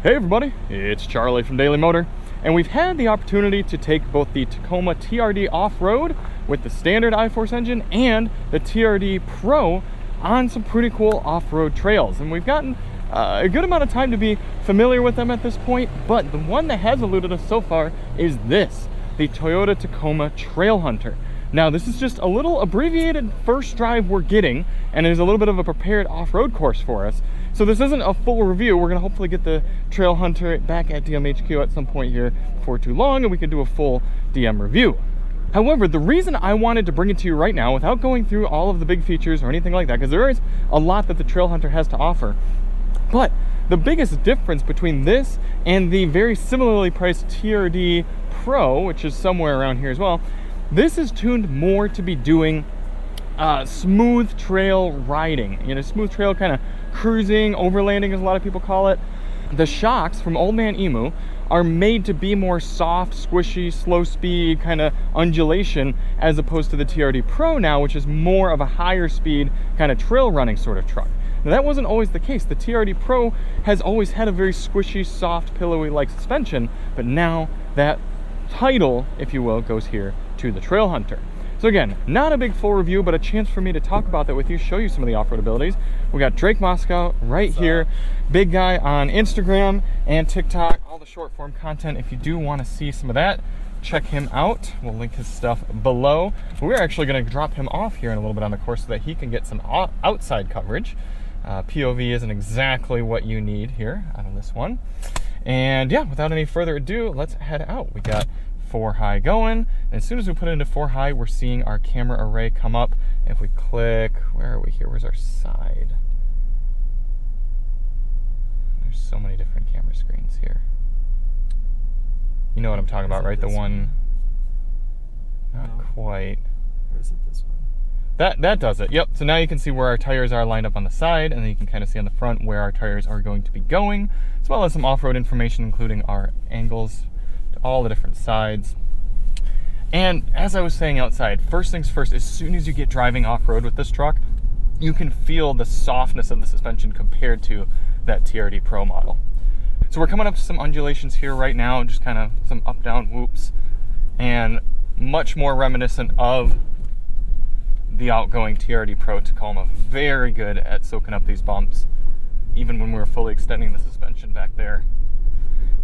Hey everybody, it's Charlie from Daily Motor, and we've had the opportunity to take both the Tacoma TRD off-road with the standard iForce engine and the TRD Pro on some pretty cool off-road trails. And we've gotten a good amount of time to be familiar with them at this point, but the one that has eluded us so far is this, the Toyota Tacoma Trailhunter. Now this is just a little abbreviated first drive we're getting, and it is a little bit of a prepared off-road course for us. So this isn't a full review. We're gonna hopefully get the Trailhunter back at DMHQ at some point here before too long, and we can do a full DM review. However, the reason I wanted to bring it to you right now without going through all of the big features or anything like that, because there is a lot that the Trailhunter has to offer, but the biggest difference between this and the very similarly priced TRD Pro, which is somewhere around here as well, this is tuned more to be doing smooth trail riding, smooth trail kind of cruising, overlanding as a lot of people call it. The shocks from Old Man Emu are made to be more soft, squishy, slow speed kind of undulation, as opposed to the TRD Pro now, which is more of a higher speed kind of trail running sort of truck. Now that wasn't always the case. The TRD Pro has always had a very squishy, soft, pillowy like suspension, but now that title, if you will, goes here to the Trailhunter. So again, not a big full review, but a chance for me to talk about that with you, show you some of the off-road abilities. We got Drake Moscow right here, big guy on Instagram and TikTok, all the short form content. If you do want to see some of that, check him out. We'll link his stuff below. We're actually going to drop him off here in a little bit on the course so that he can get some outside coverage. POV isn't exactly what you need here out of this one. And yeah, without any further ado, let's head out. We got 4 high going, and as soon as we put it into 4 high, we're seeing our camera array come up. If we click, where are we here? Where's our side? There's so many different camera screens here. You know what I'm talking about, right? The one, not quite. Or is it this one? That does it. Yep. So now you can see where our tires are lined up on the side, and then you can kind of see on the front where our tires are going to be going, as well as some off-road information, including our angles, all the different sides. And as I was saying outside, first things first, as soon as you get driving off-road with this truck, you can feel the softness of the suspension compared to that TRD Pro model. So we're coming up to some undulations here right now, just kind of some up-down whoops, and much more reminiscent of the outgoing TRD Pro Tacoma. Very good at soaking up these bumps, even when we were fully extending the suspension back there.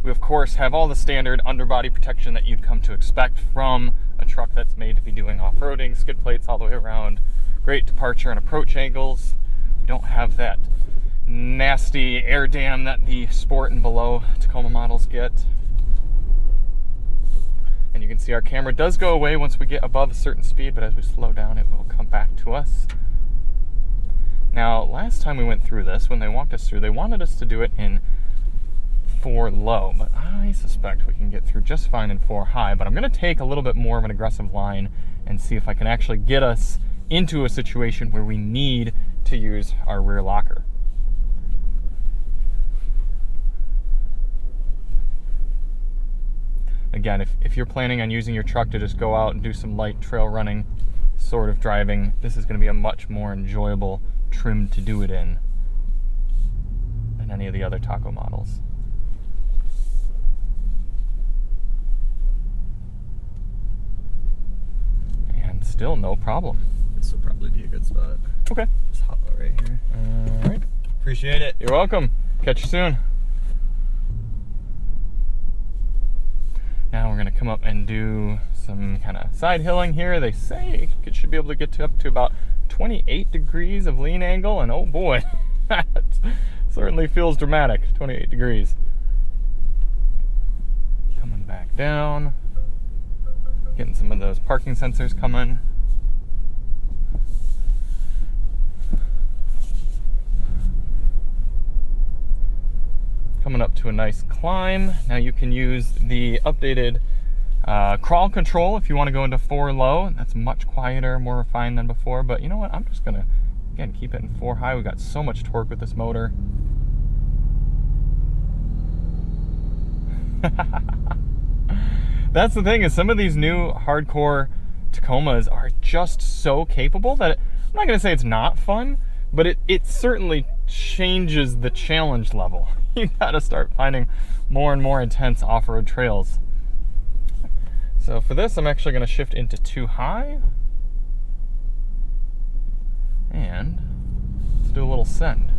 We, of course, have all the standard underbody protection that you'd come to expect from a truck that's made to be doing off-roading, skid plates all the way around, great departure and approach angles. We don't have that nasty air dam that the Sport and below Tacoma models get. And you can see our camera does go away once we get above a certain speed, but as we slow down, it will come back to us. Now, last time we went through this, when they walked us through, they wanted us to do it in 4 low, but I suspect we can get through just fine in 4 high. But I'm going to take a little bit more of an aggressive line and see if I can actually get us into a situation where we need to use our rear locker. Again, if you're planning on using your truck to just go out and do some light trail running sort of driving, this is going to be a much more enjoyable trim to do it in than any of the other Taco models. Still no problem. This will probably be a good spot. Okay. Just hop out right here. All right. Appreciate it. You're welcome. Catch you soon. Now we're going to come up and do some kind of side hilling here. They say it should be able to get up to about 28 degrees of lean angle, and oh boy, that certainly feels dramatic, 28 degrees. Coming back down. Getting some of those parking sensors coming. Coming up to a nice climb. Now you can use the updated crawl control if you want to go into 4 low. That's much quieter, more refined than before. But you know what? I'm just going to, again, keep it in 4 high. We've got so much torque with this motor. That's the thing, is some of these new hardcore Tacomas are just so capable that I'm not going to say it's not fun, but it certainly changes the challenge level. you gotta start finding more and more intense off-road trails. So for this, I'm actually gonna shift into 2 high. And let's do a little send.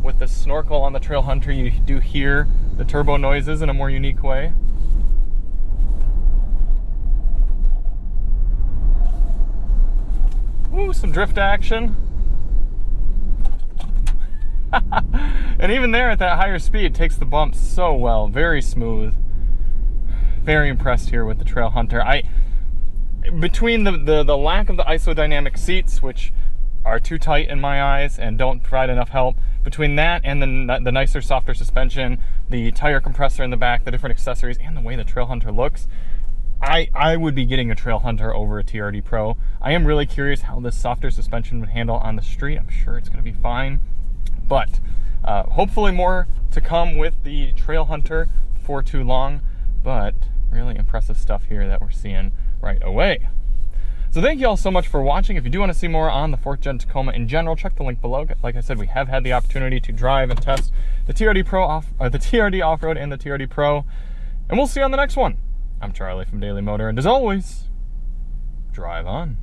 With the snorkel on the Trailhunter, you do hear the turbo noises in a more unique way. Ooh, some drift action. And even there at that higher speed, it takes the bumps so well. Very smooth. Very impressed here with the Trailhunter. Between the lack of the isodynamic seats, which are too tight in my eyes and don't provide enough help, between that and the nicer, softer suspension, the tire compressor in the back, the different accessories, and the way the Trailhunter looks, I would be getting a Trailhunter over a TRD Pro. I am really curious how this softer suspension would handle on the street. I'm sure it's going to be fine. But hopefully more to come with the Trailhunter for too long. But really impressive stuff here that we're seeing right away. So thank you all so much for watching. If you do want to see more on the 4th Gen Tacoma in general, check the link below. Like I said, we have had the opportunity to drive and test the TRD Pro the TRD Off-Road and the TRD Pro. And we'll see you on the next one. I'm Charlie from Daily Motor, and as always, drive on.